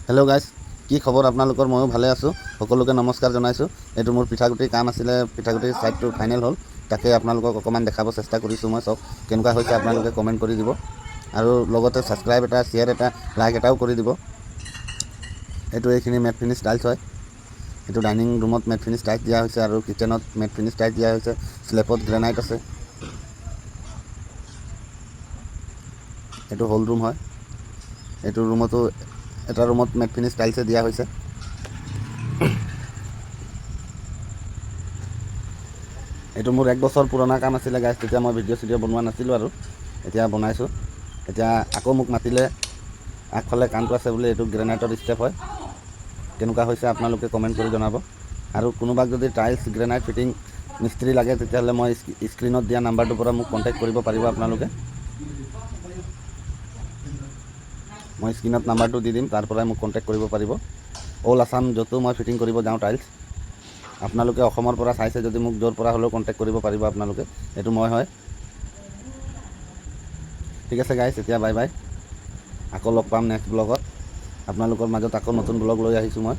Hello' guys, কি খবৰ আপোনালোকৰ? ময়ো ভালে আছোঁ। সকলোকে নমস্কাৰ জনাইছোঁ। এইটো মোৰ পিঠাগুটিৰ কাম আছিলে, পিঠাগুটিৰ ছাইডটো ফাইনেল হ'ল। তাকে আপোনালোকক অকণমান দেখাব চেষ্টা কৰিছোঁ মই। চাওক কেনেকুৱা হৈছে, আপোনালোকে কমেণ্ট কৰি দিব আৰু লগতে ছাবস্ক্ৰাইব এটা, শ্বেয়াৰ এটা, লাইক এটাও কৰি দিব। এইখিনি মেট ফিনিছ টাইলছ হয়। এইটো ডাইনিং ৰুমত মেট ফিনিছ টাইলছ দিয়া হৈছে আৰু কিটচেনত মেট ফিনিছ টাইলছ দিয়া হৈছে। স্লেপত গ্ৰেনাইট আছে। এইটো হ'ল ৰুম হয়। এইটো ৰুমতো এটা ৰুমত মেট ফিনিছ টাইলছে দিয়া হৈছে। এইটো মোৰ 1 বছৰ পুৰণা কাম আছিলে গাইজ। তেতিয়া মই ভিডিঅ' বনোৱা নাছিলোঁ আৰু এতিয়া বনাইছোঁ। এতিয়া আকৌ মোক মাতিলে, আগফালে কামটো আছে বুলি। এইটো গ্ৰেনাইটৰ ষ্টেপ হয়। কেনেকুৱা হৈছে আপোনালোকে কমেণ্ট কৰি জনাব। আৰু কোনোবাক যদি টাইলছ গ্ৰেনাইট ফিটিং মিস্ত্ৰী লাগে, তেতিয়াহ'লে মই স্ক্ৰীণত দিয়া নাম্বাৰটোৰ পৰা মোক কণ্টেক্ট কৰিব পাৰিব আপোনালোকে। মই স্ক্ৰীণত নাম্বাৰটো দি দিম, তাৰ পৰাই মোক কণ্টেক্ট কৰিব পাৰিব। অল আছাম য'তো মই ফিটিং কৰিব যাওঁ টাইলছ। আপোনালোকে অসমৰ পৰা চাইছে যদি মোক য'ৰ পৰা হ'লেও কণ্টেক্ট কৰিব পাৰিব আপোনালোকে। এইটো মই হয়। ঠিক আছে গাইজ, এতিয়া বাই বাই। আকৌ লগ পাম নেক্সট ব্লগত। আপোনালোকৰ মাজত আকৌ নতুন ব্লগ লৈ আহিছোঁ মই।